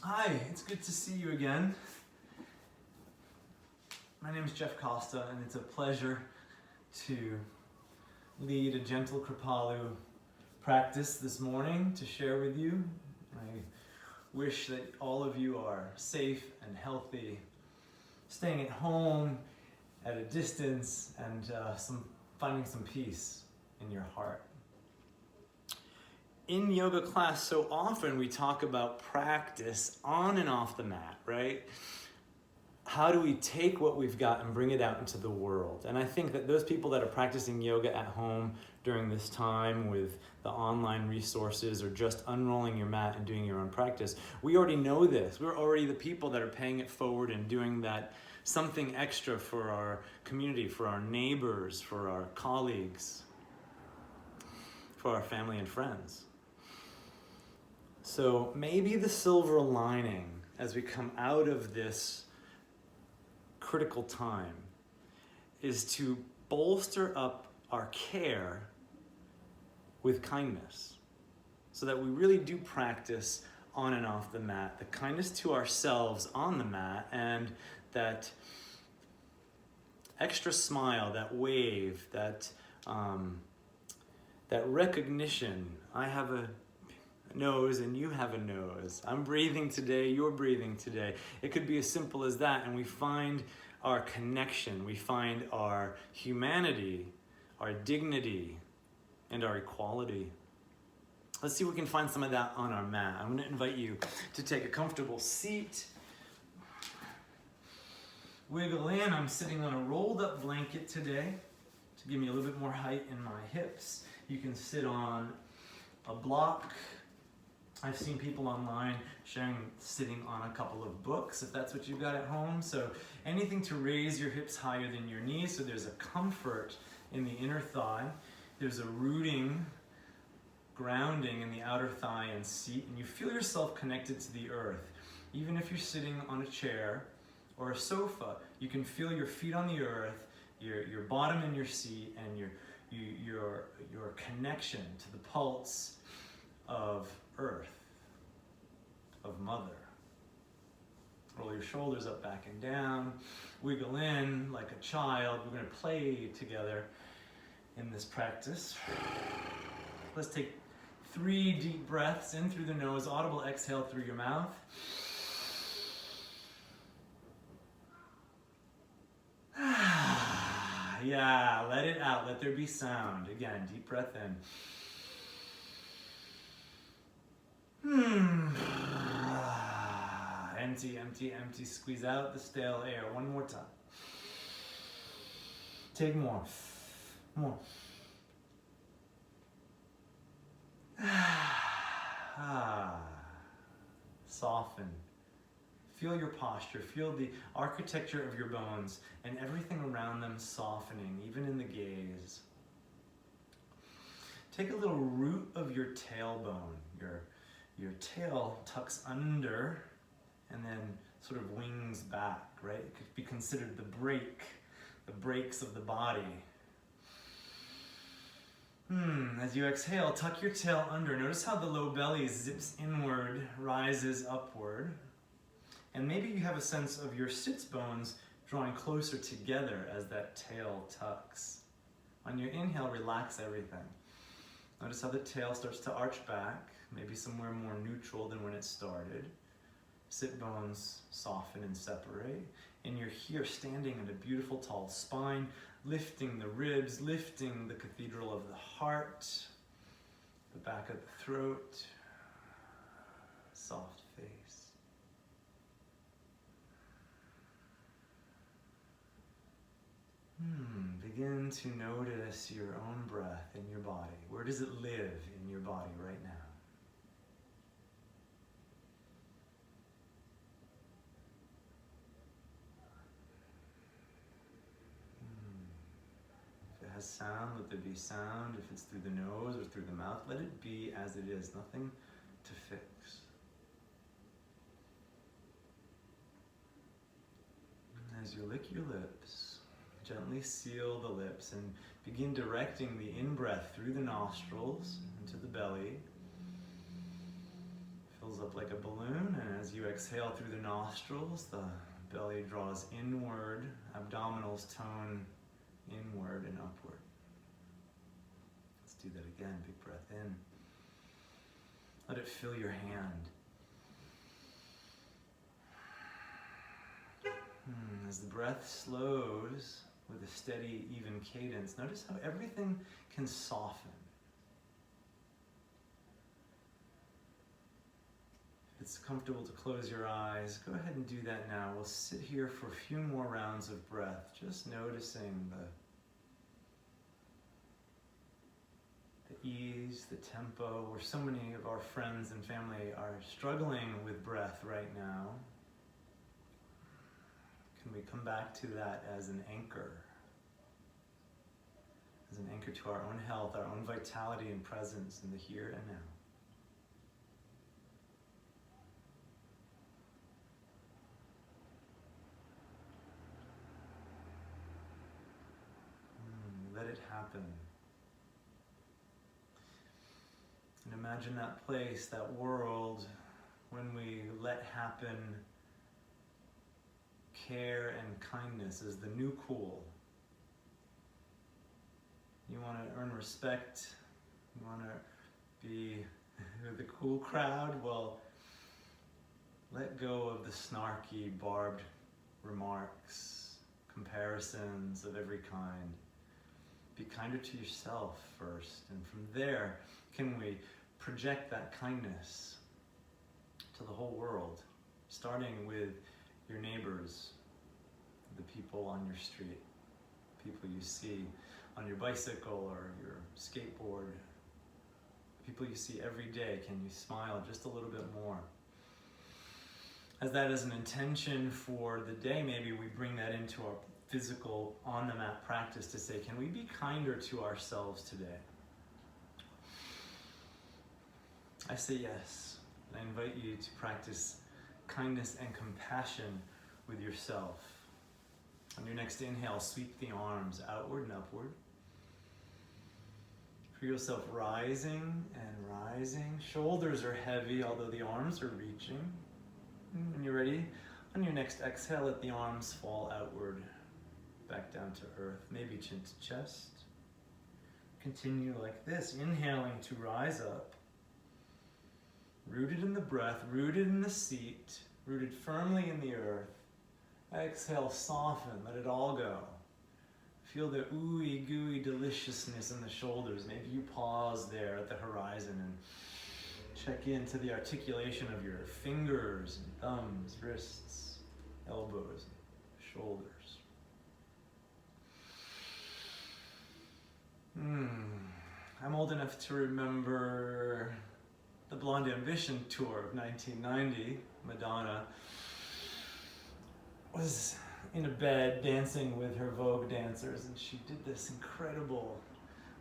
Hi, it's good to see you again. My name is Jeff Costa, and it's a pleasure to lead a Gentle Kripalu practice this morning to share with you. I wish that all of you are safe and healthy, staying at home at a distance, and finding some peace in your heart. In yoga class, so often we talk about practice on and off the mat, right? How do we take what we've got and bring it out into the world? And I think that those people that are practicing yoga at home during this time with the online resources or just unrolling your mat and doing your own practice, we already know this. We're already the people that are paying it forward and doing that something extra for our community, for our neighbors, for our colleagues, for our family and friends. So maybe the silver lining as we come out of this critical time is to bolster up our care with kindness so that we really do practice on and off the mat, the kindness to ourselves on the mat, and that extra smile, that wave, that recognition. I have a nose and you have a nose. I'm breathing today, you're breathing today. It could be as simple as that, and we find our connection, we find our humanity, our dignity, and our equality. Let's see if we can find some of that on our mat. I'm going to invite you to take a comfortable seat. Wiggle in. I'm sitting on a rolled up blanket today to give me a little bit more height in my hips. You can sit on a block. I've seen people online sharing sitting on a couple of books, if that's what you've got at home. So anything to raise your hips higher than your knees, so there's a comfort in the inner thigh. There's a rooting, grounding in the outer thigh and seat, and you feel yourself connected to the earth. Even if you're sitting on a chair or a sofa, you can feel your feet on the earth, your bottom in your seat, and your connection to the pulse of earth, of mother. Roll your shoulders up, back and down. Wiggle in like a child. We're going to play together in this practice. Let's take 3 deep breaths in through the nose, audible exhale through your mouth. Yeah, let it out. Let there be sound. Again, deep breath in. Empty, empty, empty. Squeeze out the stale air. One more time. Take more. More. Soften. Feel your posture. Feel the architecture of your bones and everything around them softening, even in the gaze. Take a little root of your tailbone. Your tail tucks under and then sort of wings back, right? It could be considered the brakes of the body. As you exhale, tuck your tail under. Notice how the low belly zips inward, rises upward. And maybe you have a sense of your sits bones drawing closer together as that tail tucks. On your inhale, relax everything. Notice how the tail starts to arch back, maybe somewhere more neutral than when it started. Sit bones soften and separate. And you're here standing in a beautiful tall spine, lifting the ribs, lifting the cathedral of the heart, the back of the throat, soft face. Begin to notice your own breath in your body. Where does it live in your body right now? If it has sound, let there be sound. If it's through the nose or through the mouth, let it be as it is. Nothing to fix. As you lick your lips, gently seal the lips and begin directing the in-breath through the nostrils into the belly. fills up like a balloon, and as you exhale through the nostrils, the belly draws inward, abdominals tone inward and upward. Let's do that again. Big breath in. Let it fill your hand. As the breath slows with a steady, even cadence, notice how everything can soften. If it's comfortable to close your eyes, go ahead and do that now. We'll sit here for a few more rounds of breath, just noticing the ease, the tempo, where so many of our friends and family are struggling with breath right now. Can we come back to that as an anchor to our own health, our own vitality and presence in the here and now? Let it happen. And imagine that place, that world, when we let happen care and kindness is the new cool. You want to earn respect, you want to be the cool crowd, well, let go of the snarky, barbed remarks, comparisons of every kind. Be kinder to yourself first, and from there, can we project that kindness to the whole world, starting with your neighbors, the people on your street, people you see on your bicycle or your skateboard, people you see every day. Can you smile just a little bit more? As that is an intention for the day, maybe we bring that into our physical on-the-mat practice to say, can we be kinder to ourselves today? I say yes. I invite you to practice kindness and compassion with yourself. On your next inhale, sweep the arms outward and upward. Feel yourself rising and rising. Shoulders are heavy, although the arms are reaching. When you're ready, on your next exhale, let the arms fall outward, back down to earth, maybe chin to chest. Continue like this, inhaling to rise up. Rooted in the breath, rooted in the seat, rooted firmly in the earth. Exhale, soften, let it all go. Feel the ooey gooey deliciousness in the shoulders. Maybe you pause there at the horizon and check into the articulation of your fingers and thumbs, wrists, elbows, shoulders. I'm old enough to remember the Blonde Ambition tour of 1990. Madonna was in a bed dancing with her Vogue dancers, and she did this incredible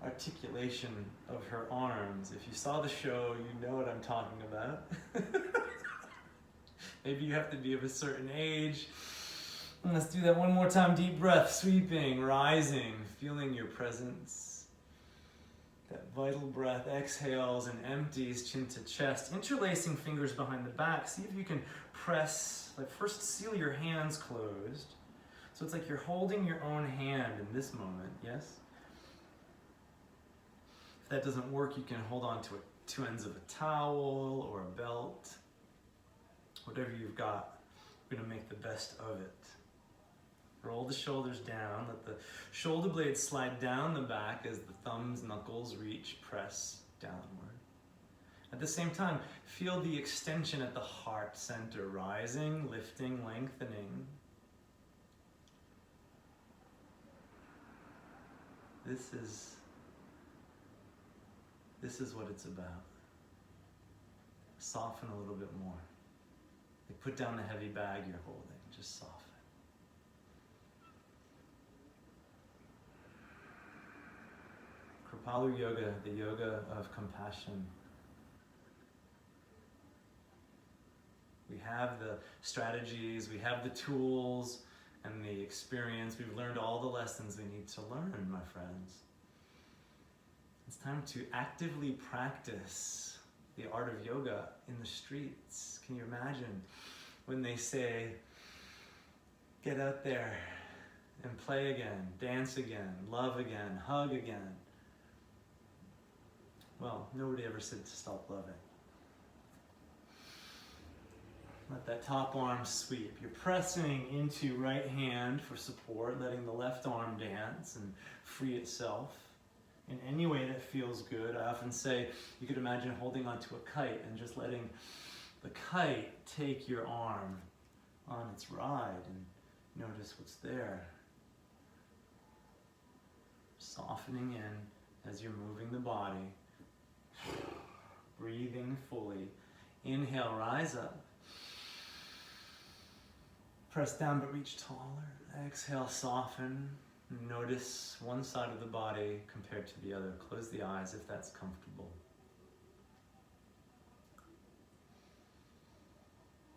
articulation of her arms. If you saw the show, you know what I'm talking about. Maybe you have to be of a certain age. And let's do that one more time. Deep breath, sweeping, rising, feeling your presence. That vital breath exhales and empties, chin to chest, interlacing fingers behind the back. See if you can press, like first seal your hands closed. So it's like you're holding your own hand in this moment, yes? If that doesn't work, you can hold on to two ends of a towel or a belt. Whatever you've got, we're gonna make the best of it. Roll the shoulders down, let the shoulder blades slide down the back as the thumbs, knuckles reach, press downward. At the same time, feel the extension at the heart center, rising, lifting, lengthening. This is what it's about. Soften a little bit more. Like put down the heavy bag you're holding, just soften. Kripalu Yoga, the yoga of compassion. We have the strategies, we have the tools and the experience. We've learned all the lessons we need to learn, my friends. It's time to actively practice the art of yoga in the streets. Can you imagine when they say, get out there and play again, dance again, love again, hug again? Well, nobody ever said to stop loving. Let that top arm sweep. You're pressing into right hand for support, letting the left arm dance and free itself in any way that feels good. I often say you could imagine holding onto a kite and just letting the kite take your arm on its ride and notice what's there. Softening in as you're moving the body. Breathing fully. Inhale, rise up. Press down but reach taller. Exhale, soften. Notice one side of the body compared to the other. Close the eyes if that's comfortable.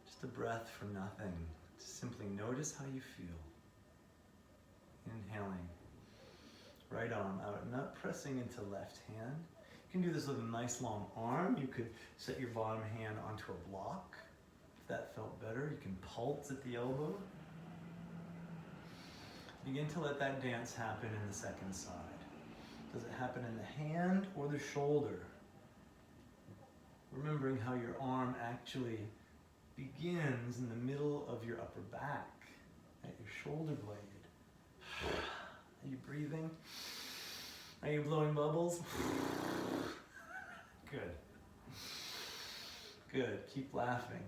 Just a breath for nothing. Just simply notice how you feel. Inhaling. Right arm out and up, pressing into left hand. You can do this with a nice long arm. You could set your bottom hand onto a block. If that felt better, you can pulse at the elbow. Begin to let that dance happen in the second side. Does it happen in the hand or the shoulder? Remembering how your arm actually begins in the middle of your upper back, at your shoulder blade. Are you breathing? Are you blowing bubbles? Good. Good. Keep laughing.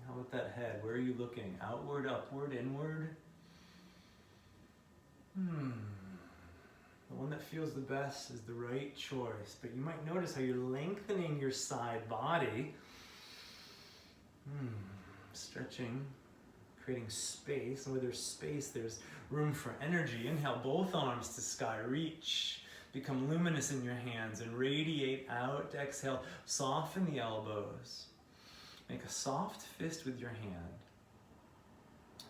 How about that head? Where are you looking? Outward, upward, inward? The one that feels the best is the right choice, but you might notice how you're lengthening your side body. Stretching, creating space, and where there's space, there's room for energy. Inhale, both arms to sky, reach. Become luminous in your hands and radiate out. Exhale, soften the elbows. Make a soft fist with your hand.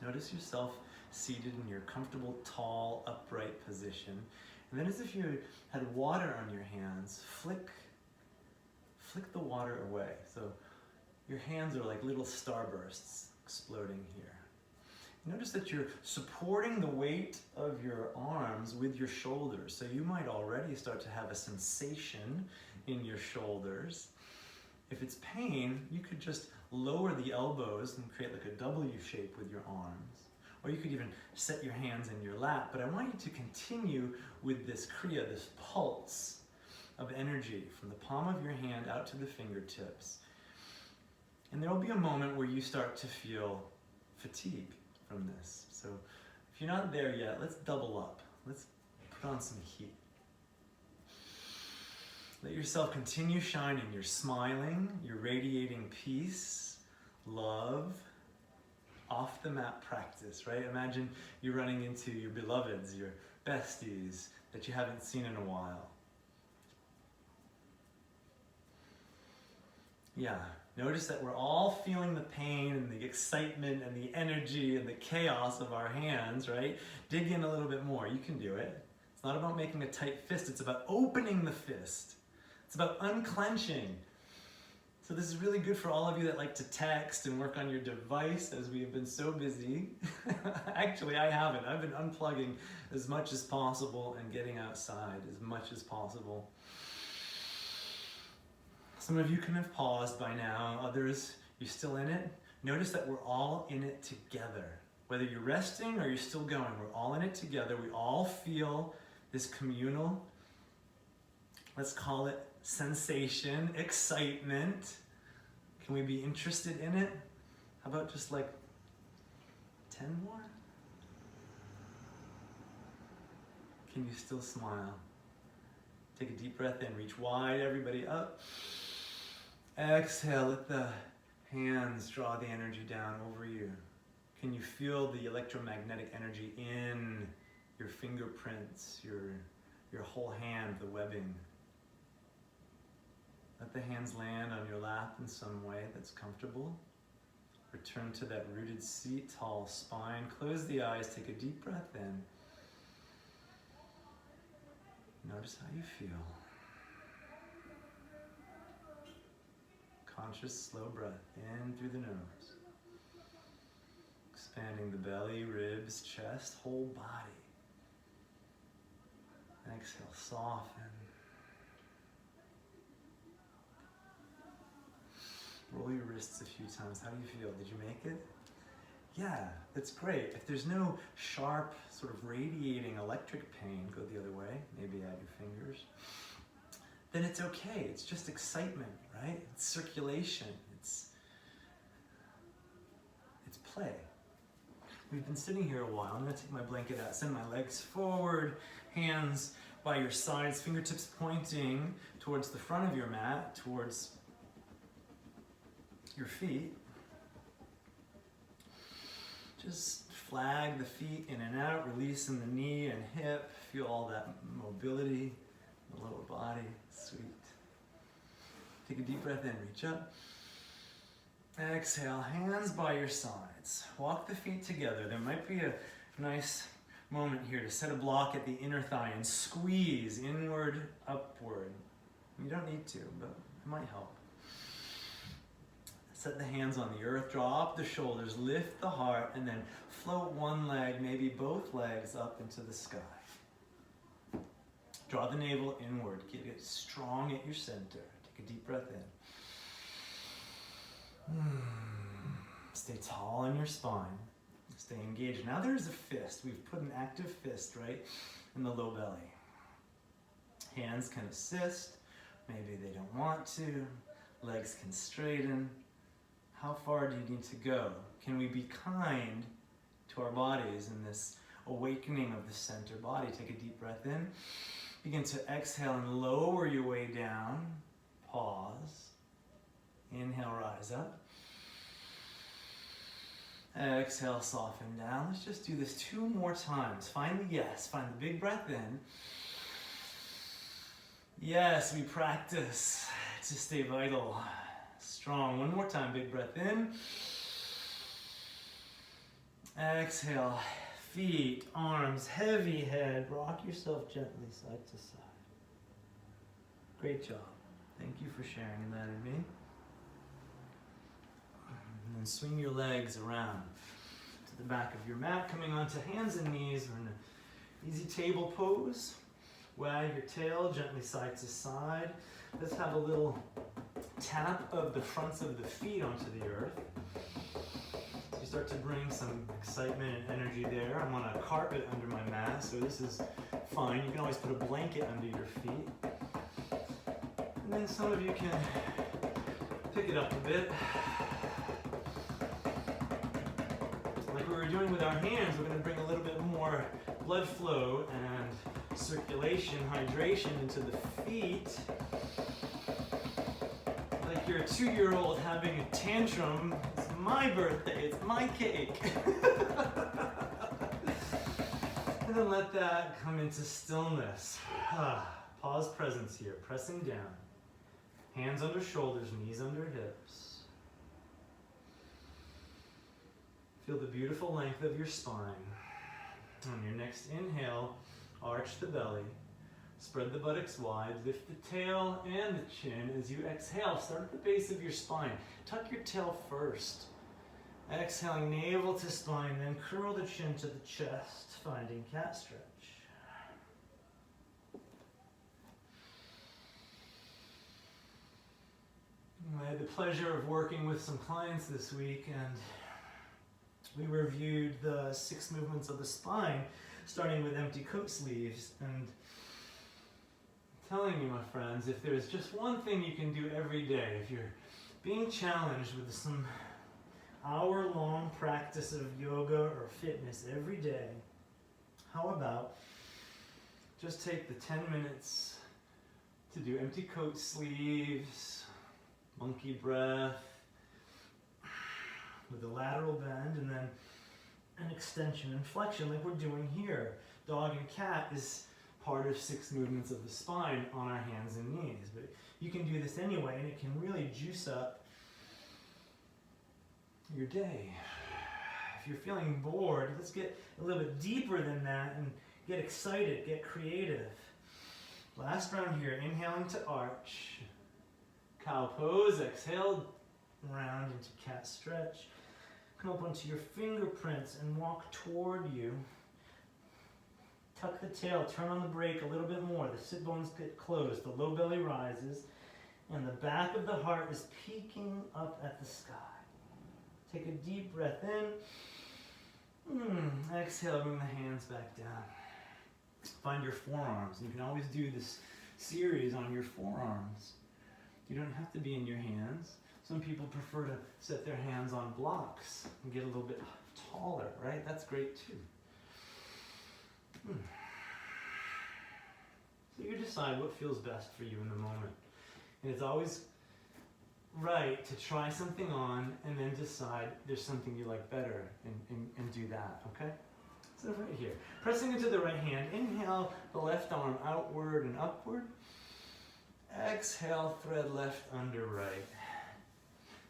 Notice yourself seated in your comfortable, tall, upright position. And then as if you had water on your hands, flick the water away. So your hands are like little starbursts exploding here. Notice that you're supporting the weight of your arms with your shoulders. So you might already start to have a sensation in your shoulders. If it's pain, you could just lower the elbows and create like a W shape with your arms. Or you could even set your hands in your lap. But I want you to continue with this kriya, this pulse of energy from the palm of your hand out to the fingertips. And there will be a moment where you start to feel fatigue from this. So if you're not there yet, let's double up. Let's put on some heat. Let yourself continue shining. You're smiling, you're radiating peace, love, off the mat practice, right? Imagine you're running into your beloveds, your besties that you haven't seen in a while. Yeah, notice that we're all feeling the pain and the excitement and the energy and the chaos of our hands, right? Dig in a little bit more. You can do it. It's not about making a tight fist. It's about opening the fist. It's about unclenching. So this is really good for all of you that like to text and work on your device as we have been so busy. Actually, I haven't. I've been unplugging as much as possible and getting outside as much as possible. Some of you can have paused by now. Others, you're still in it. Notice that we're all in it together. Whether you're resting or you're still going, we're all in it together. We all feel this communal, let's call it sensation, excitement. Can we be interested in it? How about just like 10 more? Can you still smile? Take a deep breath in, reach wide, everybody up. Exhale, let the hands draw the energy down over you. Can you feel the electromagnetic energy in your fingerprints, your whole hand, the webbing? Let the hands land on your lap in some way that's comfortable. Return to that rooted seat, tall spine. Close the eyes, take a deep breath in. Notice how you feel. Conscious, slow breath in through the nose. Expanding the belly, ribs, chest, whole body. Exhale, soften. Roll your wrists a few times. How do you feel? Did you make it? Yeah, that's great. If there's no sharp, sort of radiating electric pain, go the other way. Maybe add your fingers. Then it's okay. It's just excitement, right? It's circulation. It's play. We've been sitting here a while. I'm going to take my blanket out, send my legs forward, hands by your sides, fingertips pointing towards the front of your mat, towards your feet. Just flag the feet in and out, releasing the knee and hip. Feel all that mobility in the lower body. Sweet. Take a deep breath in, reach up. Exhale, hands by your sides. Walk the feet together. There might be a nice moment here to set a block at the inner thigh and squeeze inward, upward. You don't need to, but it might help. Set the hands on the earth, draw up the shoulders, lift the heart, and then float one leg, maybe both legs up into the sky. Draw the navel inward, get it strong at your center. Take a deep breath in. Stay tall in your spine. Stay engaged. Now there's a fist. We've put an active fist right in the low belly. Hands can assist. Maybe they don't want to. Legs can straighten. How far do you need to go? Can we be kind to our bodies in this awakening of the center body? Take a deep breath in. Begin to exhale and lower your way down. Pause. Inhale, rise up. Exhale, soften down. Let's just do this 2 more times. Find the yes. Find the big breath in. Yes, we practice to stay vital. Strong. 1 more time. Big breath in. Exhale. Feet, arms, heavy head. Rock yourself gently side to side. Great job. Thank you for sharing that with me. And then swing your legs around to the back of your mat, coming onto hands and knees. We're in an easy table pose. Wag your tail gently side to side. Let's have a little tap of the fronts of the feet onto the earth. So you start to bring some excitement and energy there. I'm on a carpet under my mat, so this is fine. You can always put a blanket under your feet. And then some of you can pick it up a bit. Like we were doing with our hands, we're going to bring a little bit more blood flow and circulation, hydration into the feet. Like you're a 2-year-old having a tantrum. It's my birthday, it's my cake. And then let that come into stillness. Pause presence here, pressing down. Hands under shoulders, knees under hips. Feel the beautiful length of your spine. On your next inhale, arch the belly. Spread the buttocks wide, lift the tail and the chin. As you exhale, start at the base of your spine. Tuck your tail first. Exhaling navel to spine, then curl the chin to the chest, finding cat stretch. I had the pleasure of working with some clients this week, and we reviewed the 6 movements of the spine, starting with empty coat sleeves. And telling you, my friends, if there's just one thing you can do every day, if you're being challenged with some hour-long practice of yoga or fitness every day, how about just take the 10 minutes to do empty coat sleeves, monkey breath, with a lateral bend, and then an extension and flexion like we're doing here. Dog and cat is part of 6 movements of the spine on our hands and knees. But you can do this anyway, and it can really juice up your day. If you're feeling bored, let's get a little bit deeper than that and get excited, get creative. Last round here, inhaling to arch. Cow pose, exhale, round into cat stretch. Come up onto your fingerprints and walk toward you. Tuck the tail, turn on the brake a little bit more. The sit bones get closed, the low belly rises, and the back of the heart is peeking up at the sky. Take a deep breath in. Exhale, bring the hands back down. Find your forearms. You can always do this series on your forearms. You don't have to be in your hands. Some people prefer to set their hands on blocks and get a little bit taller, right? That's great too. So you decide what feels best for you in the moment. And it's always right to try something on and then decide there's something you like better and do that, okay? So right here, pressing into the right hand, inhale the left arm outward and upward. Exhale, thread left under right.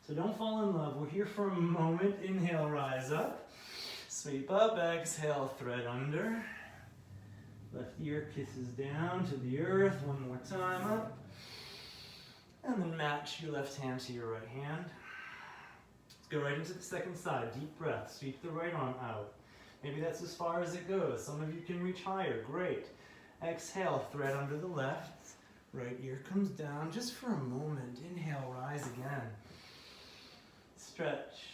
So don't fall in love. We're here for a moment. Inhale, rise up. Sweep up, exhale, thread under. Left ear kisses down to the earth. One more time up. And then match your left hand to your right hand. Let's go right into the second side. Deep breath. Sweep the right arm out. Maybe that's as far as it goes. Some of you can reach higher. Great. Exhale, thread under the left. Right ear comes down just for a moment. Inhale, rise again. Stretch.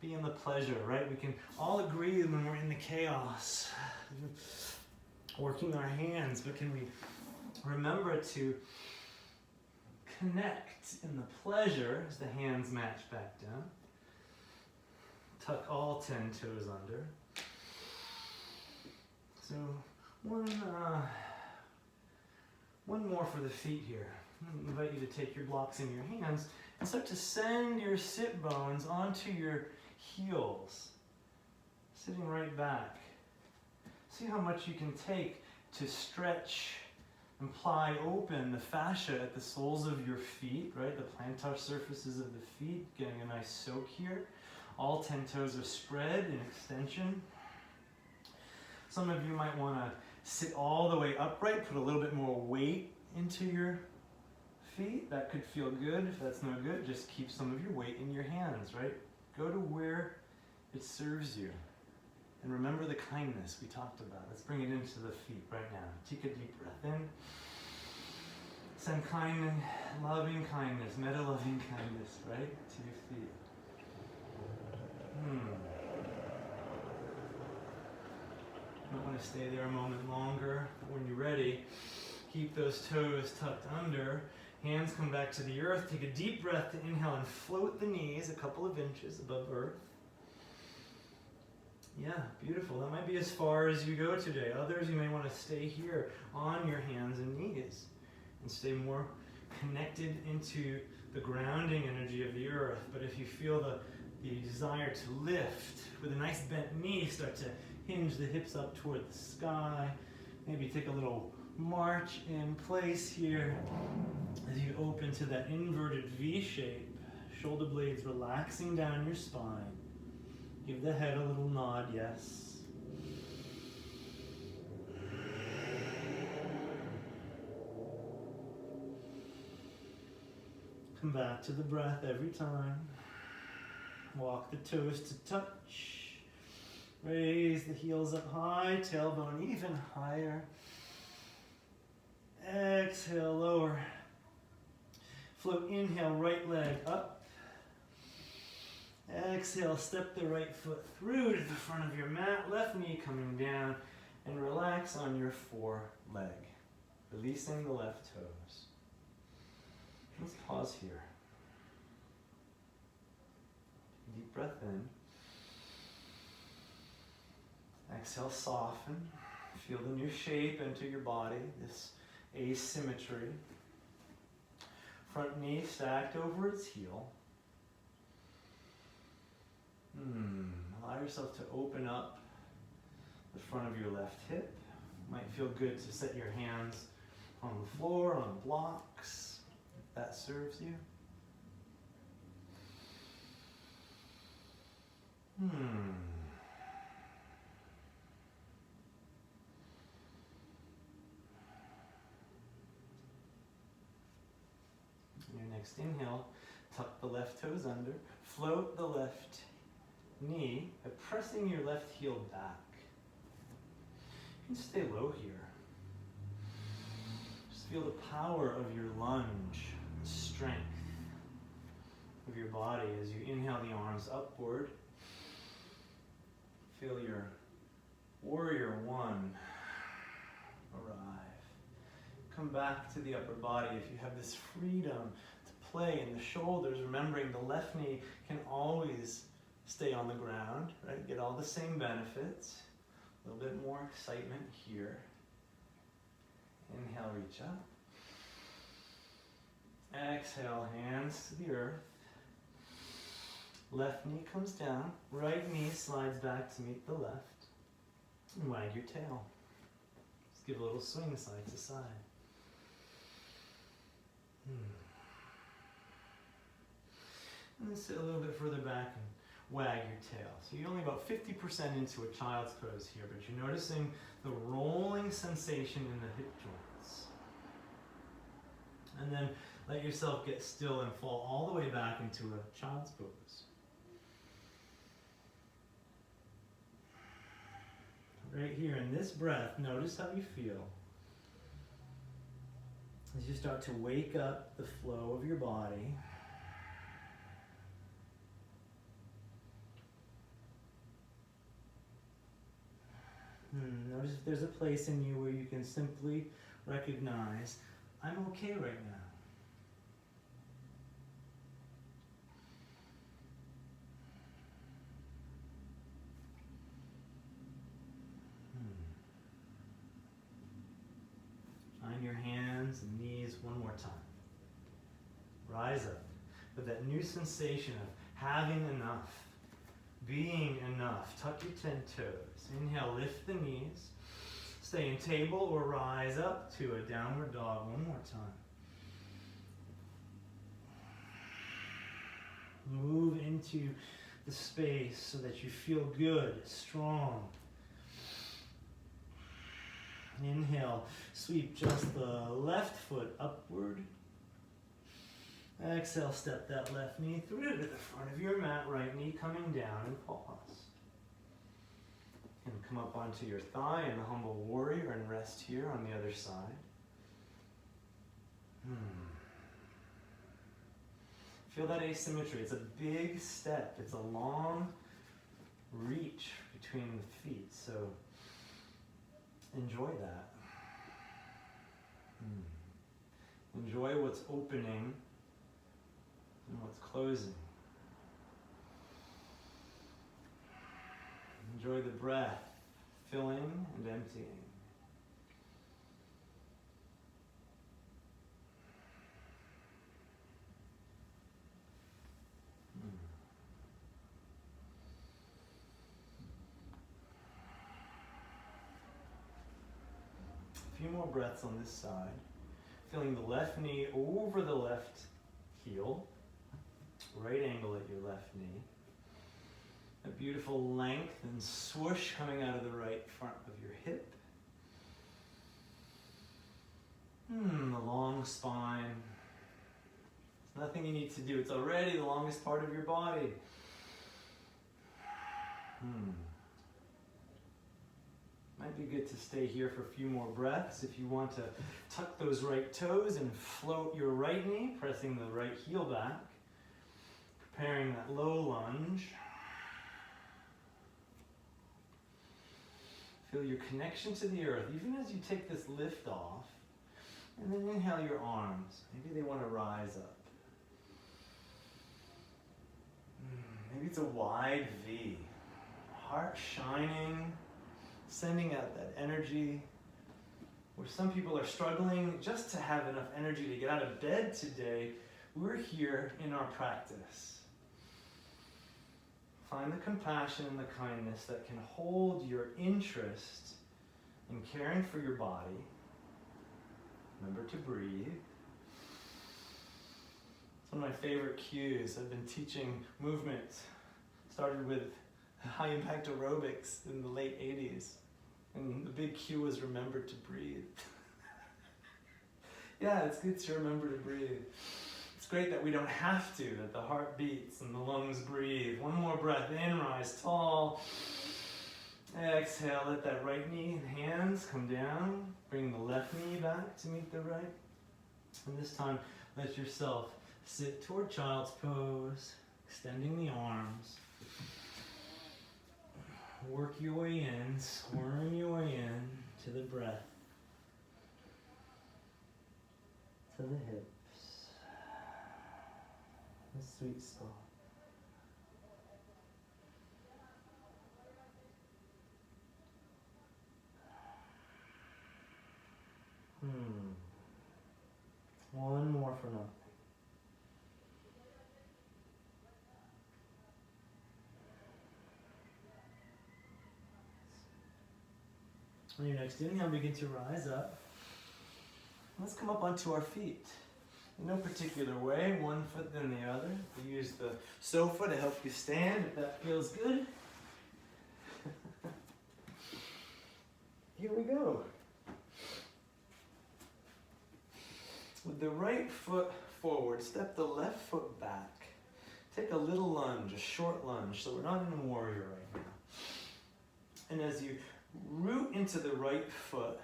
Be in the pleasure, right? We can all agree when we're in the chaos, working our hands, but can we remember to connect in the pleasure as the hands match back down? Tuck all 10 toes under. So one more for the feet here. I invite you to take your blocks in your hands and start to send your sit bones onto your heels, sitting right back. See how much you can take to stretch and ply open the fascia at the soles of your feet, right? The plantar surfaces of the feet, getting a nice soak here. All 10 toes are spread in extension. Some of you might want to sit all the way upright, put a little bit more weight into your feet. That could feel good. If that's no good, just keep some of your weight in your hands, right? Go to where it serves you. And remember the kindness we talked about. Let's bring it into the feet right now. Take a deep breath in. Send kindness, loving kindness, meta-loving kindness, right, to your feet. Don't want to stay there a moment longer. But when you're ready, keep those toes tucked under. Hands come back to the earth. Take a deep breath to inhale and float the knees a couple of inches above earth. Yeah, beautiful. That might be as far as you go today. Others, you may want to stay here on your hands and knees and stay more connected into the grounding energy of the earth. But if you feel the desire to lift with a nice bent knee, start to hinge the hips up toward the sky. Maybe take a little march in place here as you open to that inverted V shape. Shoulder blades relaxing down your spine. Give the head a little nod, yes. Come back to the breath every time. Walk the toes to touch. Raise the heels up high, tailbone even higher. Exhale, lower. Float, inhale, right leg up. Exhale, step the right foot through to the front of your mat, left knee coming down, and relax on your foreleg, releasing the left toes. Let's pause here. Deep breath in. Exhale, soften. Feel the new shape enter your body, this asymmetry. Front knee stacked over its heel. Allow yourself to open up the front of your left hip. Might feel good to set your hands on the floor, on blocks, if that serves you. Next inhale, tuck the left toes under, float the left knee by pressing your left heel back. You can stay low here. Just feel the power of your lunge, the strength of your body as you inhale the arms upward. Feel your warrior one arrive. Come back to the upper body if you have this freedom to play in the shoulders, remembering the left knee can always stay on the ground, right? Get all the same benefits. A little bit more excitement here. Inhale, reach up. Exhale, hands to the earth. Left knee comes down, right knee slides back to meet the left. And wag your tail. Just give a little swing side to side. And then sit a little bit further back and wag your tail. So you're only about 50% into a child's pose here, but you're noticing the rolling sensation in the hip joints. And then let yourself get still and fall all the way back into a child's pose. Right here in this breath, notice how you feel. As you start to wake up the flow of your body. Notice if there's a place in you where you can simply recognize, I'm okay right now. Find your hands and knees one more time. Rise up with that new sensation of having enough, being enough. Tuck your 10 toes. Inhale, lift the knees. Stay in table or rise up to a downward dog one more time. Move into the space so that you feel good, strong. Inhale, sweep just the left foot upward. Exhale, step that left knee through to the front of your mat, right knee coming down and pause. And come up onto your thigh in the humble warrior and rest here on the other side. Feel that asymmetry. It's a big step. It's a long reach between the feet. So enjoy that. Enjoy what's opening and what's closing. Enjoy the breath, filling and emptying. A few more breaths on this side. Feeling the left knee over the left heel. Right angle at your left knee. A beautiful length and swoosh coming out of the right front of your hip. The long spine. There's nothing you need to do. It's already the longest part of your body. Might be good to stay here for a few more breaths. If you want to tuck those right toes and float your right knee, pressing the right heel back. Preparing that low lunge. Feel your connection to the earth, even as you take this lift off. And then inhale your arms. Maybe they want to rise up. Maybe it's a wide V. Heart shining, sending out that energy. Where some people are struggling just to have enough energy to get out of bed today, we're here in our practice. Find the compassion and the kindness that can hold your interest in caring for your body. Remember to breathe. It's one of my favorite cues. I've been teaching movement. Started with high impact aerobics in the late 80s. And the big cue was remember to breathe. Yeah, it's good to remember to breathe. It's great that we don't have to, that the heart beats and the lungs breathe. One more breath in, rise tall. Exhale, let that right knee and hands come down. Bring the left knee back to meet the right. And this time, let yourself sit toward child's pose, extending the arms. Work your way in, squirm your way in to the breath, to the hips, the sweet spot. One more for nothing. On your next inhale, begin to rise up. Let's come up onto our feet. In no particular way, one foot then the other. We use the sofa to help you stand if that feels good. Here we go. With the right foot forward, step the left foot back. Take a little lunge, a short lunge, so we're not in a warrior right now. And as you root into the right foot,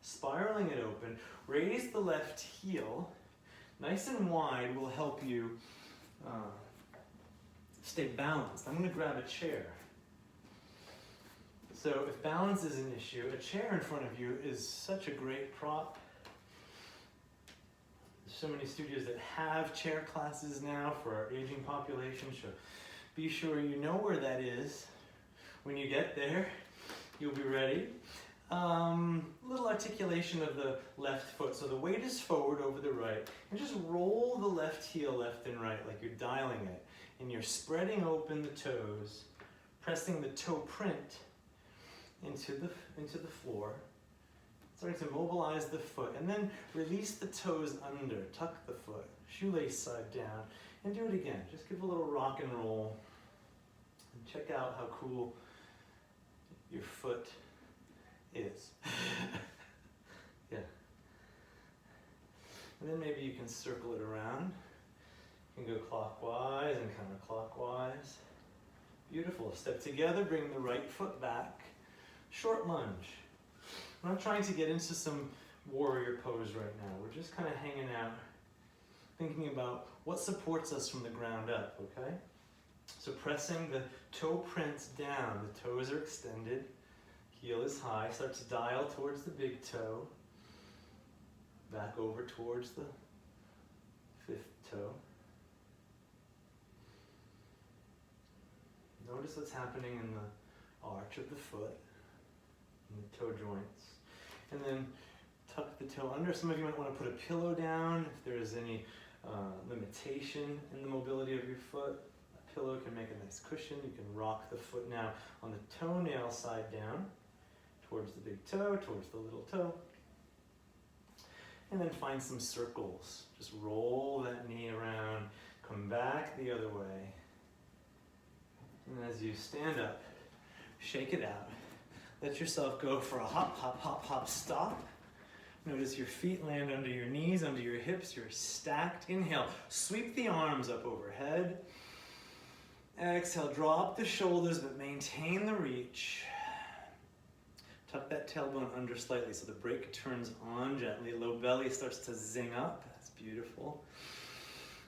spiraling it open, raise the left heel. Nice and wide will help you stay balanced. I'm going to grab a chair. So if balance is an issue, a chair in front of you is such a great prop. There's so many studios that have chair classes now for our aging population, so be sure you know where that is. When you get there, you'll be ready. Little articulation of the left foot. So the weight is forward over the right. And just roll the left heel left and right like you're dialing it. And you're spreading open the toes, pressing the toe print into the floor. Starting to mobilize the foot. And then release the toes under. Tuck the foot. Shoelace side down. And do it again. Just give a little rock and roll. And check out how cool your foot is. Yeah. And then maybe you can circle it around. You can go clockwise and counterclockwise. Beautiful. Step together, bring the right foot back. Short lunge. We're not trying to get into some warrior pose right now. We're just kind of hanging out, thinking about what supports us from the ground up, okay? So pressing the toe prints down. The toes are extended. Heel is high. Start to dial towards the big toe. Back over towards the fifth toe. Notice what's happening in the arch of the foot, in the toe joints. And then tuck the toe under. Some of you might want to put a pillow down if there is any limitation in the mobility of your foot. A pillow can make a nice cushion. You can rock the foot now on the toenail side down, towards the big toe, towards the little toe. And then find some circles. Just roll that knee around, come back the other way. And as you stand up, shake it out. Let yourself go for a hop, hop, hop, hop, stop. Notice your feet land under your knees, under your hips. You're stacked. Inhale, sweep the arms up overhead. Exhale, drop the shoulders, but maintain the reach. Tuck that tailbone under slightly so the brake turns on gently. Low belly starts to zing up. That's beautiful.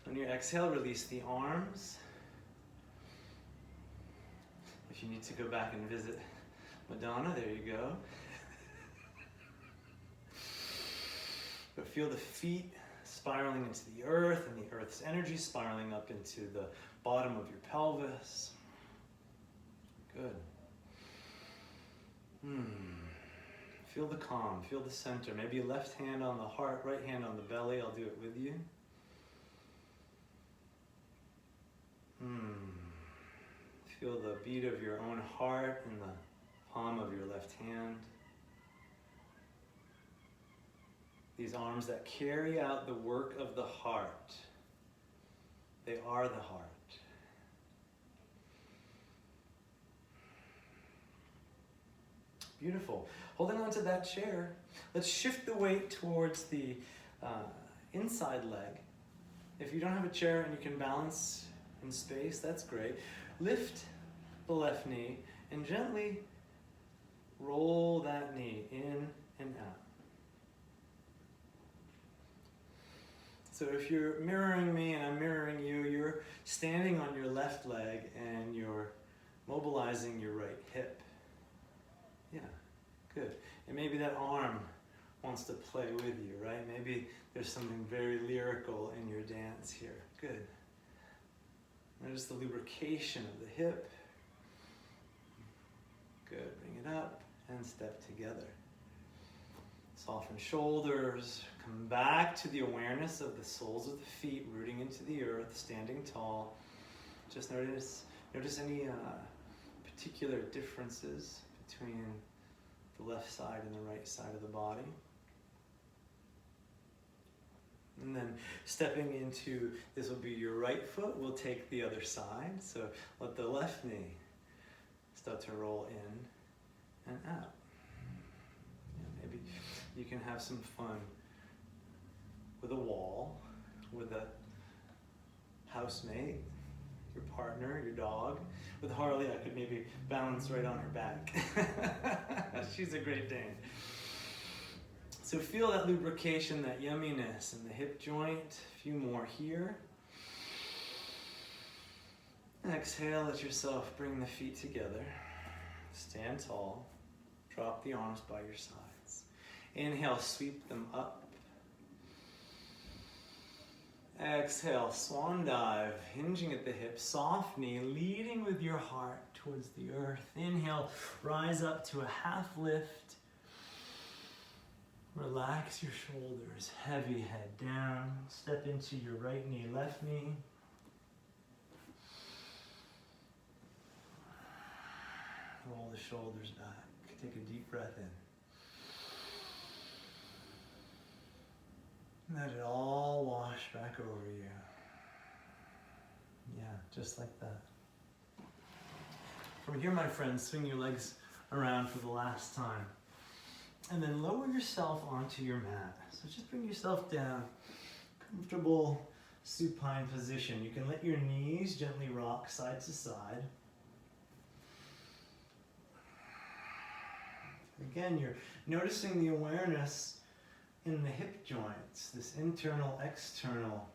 On your exhale, release the arms. If you need to go back and visit Madonna, there you go. But feel the feet spiraling into the earth and the earth's energy spiraling up into the bottom of your pelvis. Good. Feel the calm, feel the center. Maybe left hand on the heart, right hand on the belly. I'll do it with you. Feel the beat of your own heart in the palm of your left hand. These arms that carry out the work of the heart. They are the heart. Beautiful. Holding on to that chair, let's shift the weight towards the inside leg. If you don't have a chair and you can balance in space, that's great. Lift the left knee and gently roll that knee in and out. So if you're mirroring me and I'm mirroring you, you're standing on your left leg and you're mobilizing your right hip. Yeah, good. And maybe that arm wants to play with you, right? Maybe there's something very lyrical in your dance here. Good. Notice the lubrication of the hip. Good. Bring it up and step together. Soften shoulders. Come back to the awareness of the soles of the feet rooting into the earth, standing tall. Just notice any particular differences between the left side and the right side of the body. And then stepping into, this will be your right foot, we'll take the other side. So let the left knee start to roll in and out. Yeah, maybe you can have some fun with a wall, with a housemate, your partner, your dog. With Harley, I could maybe balance right on her back. She's a Great Dane. So feel that lubrication, that yumminess in the hip joint. A few more here. And exhale, let yourself bring the feet together. Stand tall. Drop the arms by your sides. Inhale, sweep them up. Exhale, swan dive, hinging at the hips, soft knee, leading with your heart towards the earth. Inhale, rise up to a half lift. Relax your shoulders, heavy head down. Step into your right knee, left knee. Roll the shoulders back. Take a deep breath in. Let it all wash back over you. Yeah, just like that. From here, my friends, swing your legs around for the last time. And then lower yourself onto your mat. So just bring yourself down. Comfortable supine position. You can let your knees gently rock side to side. Again, you're noticing the awareness in the hip joints, this internal, external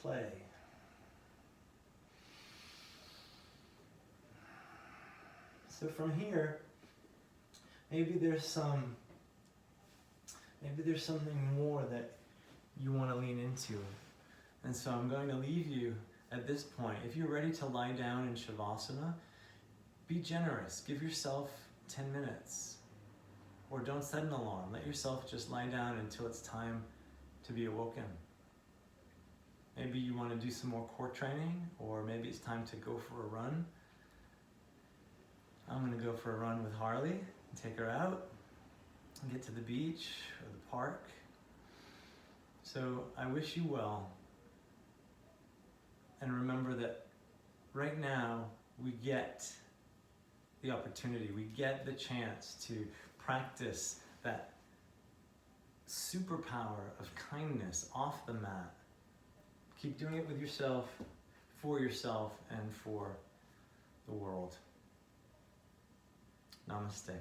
play. So from here, maybe there's something more that you want to lean into. And so I'm going to leave you at this point. If you're ready to lie down in Shavasana, be generous. Give yourself 10 minutes. Or don't set an alarm. Let yourself just lie down until it's time to be awoken. Maybe you want to do some more core training, or maybe it's time to go for a run. I'm going to go for a run with Harley and take her out and get to the beach or the park. So I wish you well. And remember that right now we get the opportunity, we get the chance to practice that superpower of kindness off the mat. Keep doing it with yourself, and for the world. Namaste.